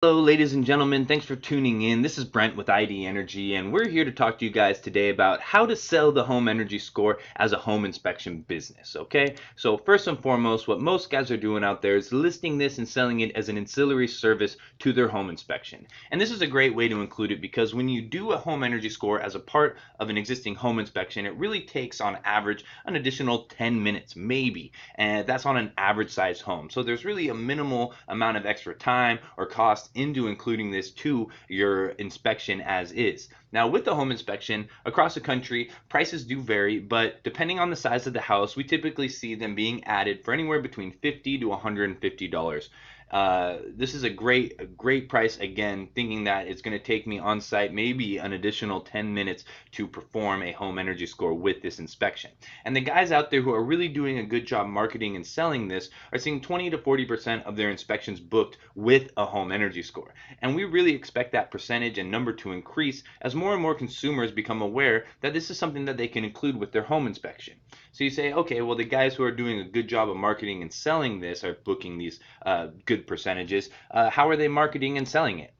Hello, ladies and gentlemen. Thanks for tuning in. This is Brent with ID Energy, and we're here to talk to you guys today about how to sell the home energy score as a home inspection business. Okay, so first and foremost, what most guys are doing out there is listing this and selling it as an ancillary service to their home inspection. And this is a great way to include it because when you do a home energy score as a part of an existing home inspection, it really takes on average an additional 10 minutes, maybe, and that's on an average size home. So there's really a minimal amount of extra time or cost into including this to your inspection as is. Now, with the home inspection across the country, prices do vary, but depending on the size of the house, we typically see them being added for anywhere between $50 to $150. This is a great price. Again, thinking that it's going to take me on site maybe an additional 10 minutes to perform a home energy score with this inspection. And the guys out there who are really doing a good job marketing and selling this are seeing 20 to 40% of their inspections booked with a home energy score. And we really expect that percentage and number to increase as more and more consumers become aware that this is something that they can include with their home inspection. So you say, okay, well, the guys who are doing a good job of marketing and selling this are booking these good percentages. How are they marketing and selling it?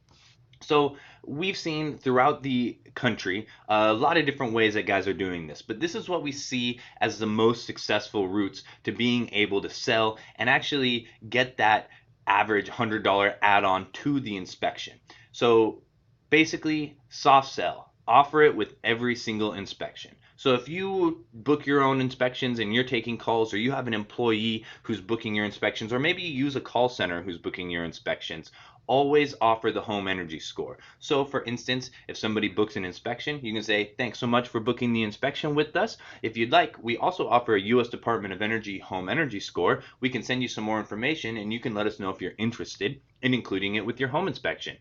So we've seen throughout the country a lot of different ways that guys are doing this, but this is what we see as the most successful routes to being able to sell and actually get that average $100 add-on to the inspection. So basically, soft sell. Offer it with every single inspection. So if you book your own inspections and you're taking calls, or you have an employee who's booking your inspections, or maybe you use a call center who's booking your inspections, always offer the home energy score. So for instance, if somebody books an inspection, you can say, thanks so much for booking the inspection with us. If you'd like, we also offer a US Department of Energy home energy score. We can send you some more information and you can let us know if you're interested in including it with your home inspection.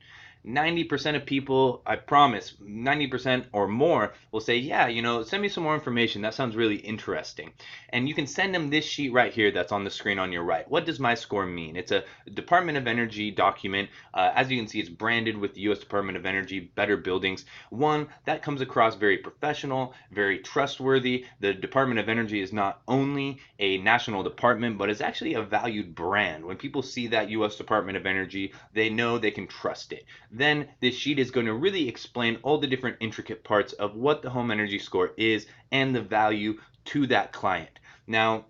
90% of people, I promise, 90% or more will say, yeah, send me some more information. That sounds really interesting. And you can send them this sheet right here that's on the screen on your right. What does my score mean? It's a Department of Energy document. As you can see, it's branded with the U.S. Department of Energy, Better Buildings. One, that comes across very professional, very trustworthy. The Department of Energy is not only a national department, but it's actually a valued brand. When people see that U.S. Department of Energy, they know they can trust it. Then this sheet is going to really explain all the different intricate parts of what the home energy score is and the value to that client. Now,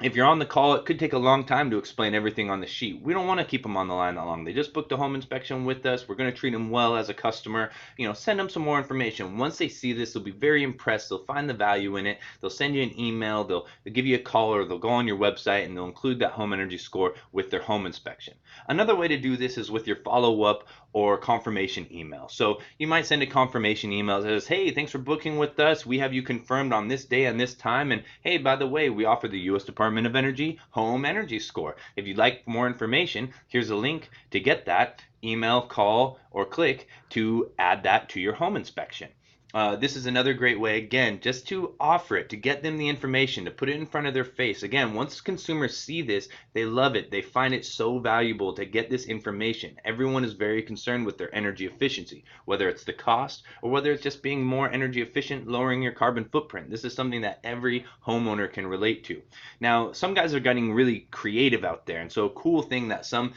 if you're on the call, it could take a long time to explain everything on the sheet. We don't want to keep them on the line that long. They just booked a home inspection with us. We're going to treat them well as a customer. Send them some more information. Once they see this, they'll be very impressed. They'll find the value in it. They'll send you an email. They'll give you a call, or they'll go on your website and they'll include that home energy score with their home inspection. Another way to do this is with your follow-up or confirmation email. So you might send a confirmation email that says, hey, thanks for booking with us. We have you confirmed on this day and this time. And hey, by the way, we offer the U.S. Department of Energy home energy score. If you'd like more information, here's a link to get that. Email, call, or click to add that to your home inspection. This is another great way, again, just to offer it, to get them the information, to put it in front of their face. Again, once consumers see this, they love it. They find it so valuable to get this information. Everyone is very concerned with their energy efficiency, whether it's the cost or whether it's just being more energy efficient, lowering your carbon footprint. This is something that every homeowner can relate to. Now, some guys are getting really creative out there, and so a cool thing that some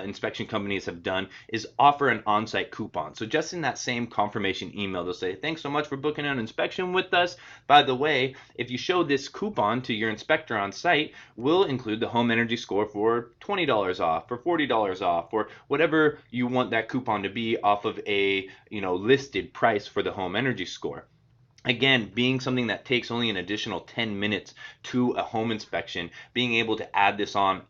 inspection companies have done is offer an on-site coupon. So just in that same confirmation email, they'll say, thanks so much for booking an inspection with us. By the way, if you show this coupon to your inspector on site, we'll include the home energy score for $20 off, for $40 off, or whatever you want that coupon to be off of a listed price for the home energy score. Again, being something that takes only an additional 10 minutes to a home inspection, being able to add this on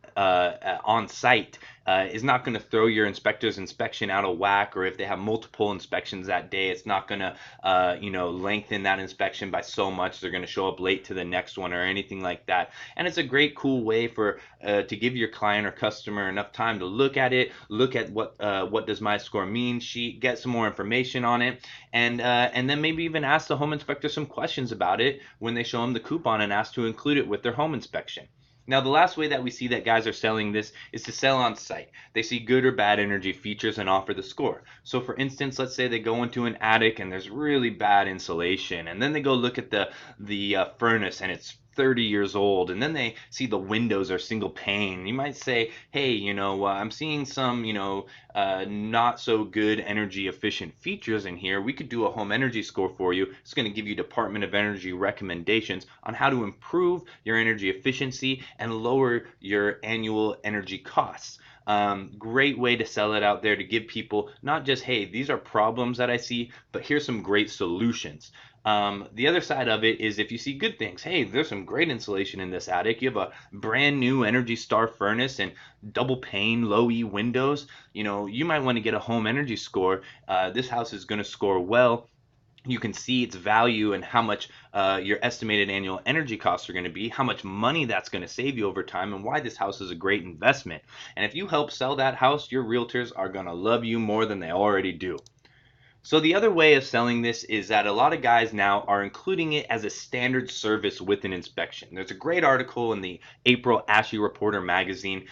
site is not going to throw your inspector's inspection out of whack, or if they have multiple inspections that day, it's not going to lengthen that inspection by so much they're going to show up late to the next one or anything like that. And it's a great cool way for to give your client or customer enough time to look at it, look at what does my score mean sheet, get some more information on it, and then maybe even ask the home inspector some questions about it when they show them the coupon and ask to include it with their home inspection. Now, the last way that we see that guys are selling this is to sell on site. They see good or bad energy features and offer the score. So for instance, let's say they go into an attic and there's really bad insulation, and then they go look at the furnace and it's 30 years old, and then they see the windows are single pane. You might say, hey, I'm seeing some, not so good energy efficient features in here. We could do a home energy score for you. It's going to give you Department of Energy recommendations on how to improve your energy efficiency and lower your annual energy costs. Great way to sell it out there, to give people not just, hey, these are problems that I see, but here's some great solutions. The other side of it is if you see good things, hey, there's some great insulation in this attic. You have a brand new Energy Star furnace and double pane, low E windows. You might want to get a home energy score. This house is going to score well. You can see its value and how much your estimated annual energy costs are going to be, how much money that's going to save you over time, and why this house is a great investment. And if you help sell that house, your realtors are going to love you more than they already do. So the other way of selling this is that a lot of guys now are including it as a standard service with an inspection. There's a great article in the April ASHI Reporter magazine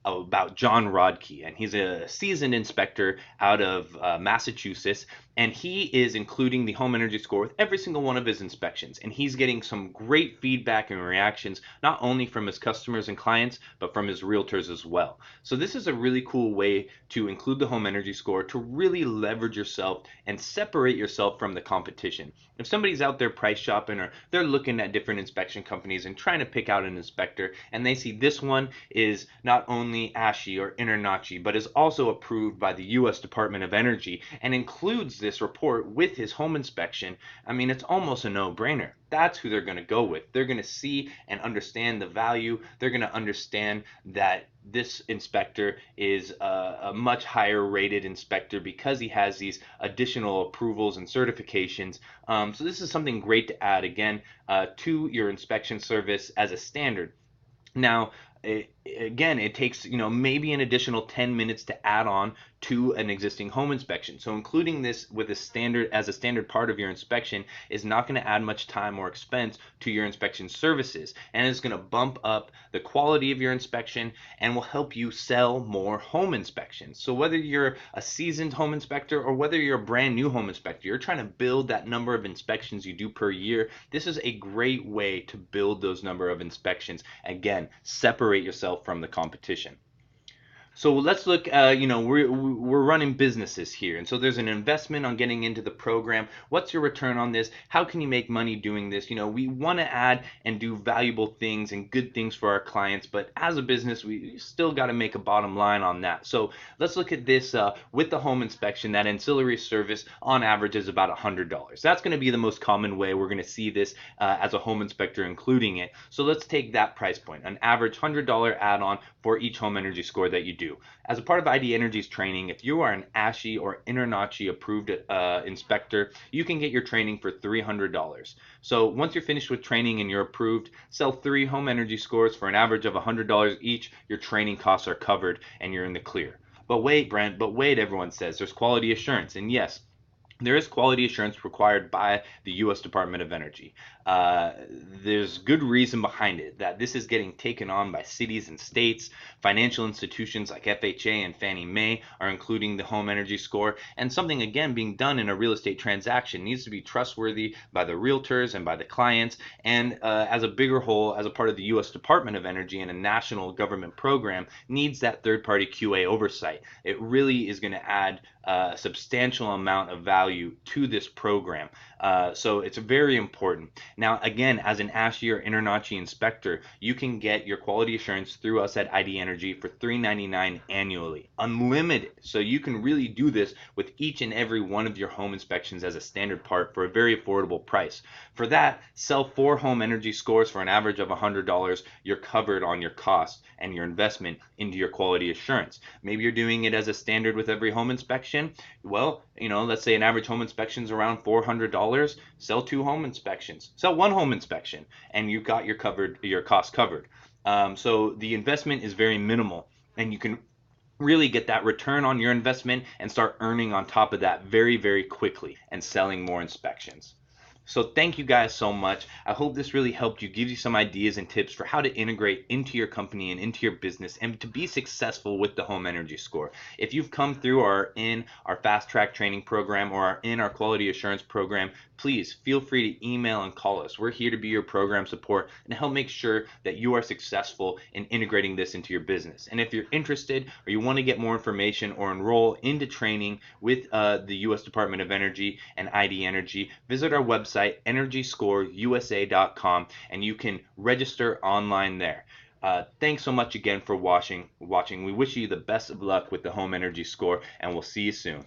about John Rodkey, and he's a seasoned inspector out of Massachusetts, and he is including the home energy score with every single one of his inspections, and he's getting some great feedback and reactions, not only from his customers and clients, but from his realtors as well. So this is a really cool way to include the home energy score to really leverage yourself and separate yourself from the competition. If somebody's out there price shopping, or they're looking at different inspection companies and trying to pick out an inspector, and they see this one is not only ASHI or INTERNACHI, but is also approved by the U.S. Department of Energy and includes this report with his home inspection, I mean, it's almost a no-brainer. That's who they're going to go with. They're going to see and understand the value. They're going to understand that this inspector is a much higher rated inspector because he has these additional approvals and certifications. So this is something great to add, again, to your inspection service as a standard. Now, again, it takes, maybe an additional 10 minutes to add on to an existing home inspection. So including this with a standard as a standard part of your inspection is not going to add much time or expense to your inspection services, and it's going to bump up the quality of your inspection and will help you sell more home inspections. So whether you're a seasoned home inspector or whether you're a brand new home inspector, you're trying to build that number of inspections you do per year, this is a great way to build those number of inspections. Again, separate yourself from the competition. So let's look, we're running businesses here. And so there's an investment on getting into the program. What's your return on this? How can you make money doing this? We want to add and do valuable things and good things for our clients. But as a business, we still got to make a bottom line on that. So let's look at this with the home inspection. That ancillary service on average is about $100. That's going to be the most common way we're going to see this as a home inspector including it. So let's take that price point, an average $100 add-on for each home energy score that you do. As a part of ID Energy's training, if you are an ASHI or INTERNACHI approved inspector, you can get your training for $300. So once you're finished with training and you're approved, sell 3 home energy scores for an average of $100 each. Your training costs are covered and you're in the clear. But wait, Brent, everyone says there's quality assurance. And yes, there is quality assurance required by the U.S. Department of Energy. There's good reason behind it, that this is getting taken on by cities and states. Financial institutions like FHA and Fannie Mae are including the home energy score, and something, again, being done in a real estate transaction needs to be trustworthy by the realtors and by the clients, and as a bigger whole, as a part of the U.S. Department of Energy and a national government program, needs that third-party QA oversight. It really is going to add a substantial amount of value to this program. So it's very important. Now, again, as an ASHI or INTERNACHI inspector, you can get your quality assurance through us at ID Energy for $399 annually, unlimited. So you can really do this with each and every one of your home inspections as a standard part for a very affordable price. For that, sell 4 home energy scores for an average of $100. You're covered on your cost and your investment into your quality assurance. Maybe you're doing it as a standard with every home inspection. Well, let's say an average home inspection is around $400. Sell 2 home inspections. Sell 1 home inspection, and you've got your costs covered. So the investment is very minimal, and you can really get that return on your investment and start earning on top of that very, very quickly and selling more inspections. So thank you guys so much. I hope this really helped you, give you some ideas and tips for how to integrate into your company and into your business and to be successful with the home energy score. If you've come through or are in our fast track training program or are in our quality assurance program, please feel free to email and call us. We're here to be your program support and help make sure that you are successful in integrating this into your business. And if you're interested or you want to get more information or enroll into training with the U.S. Department of Energy and ID Energy, visit our website EnergyScoreUSA.com and you can register online there. Thanks so much again for watching. We wish you the best of luck with the home energy score, and we'll see you soon.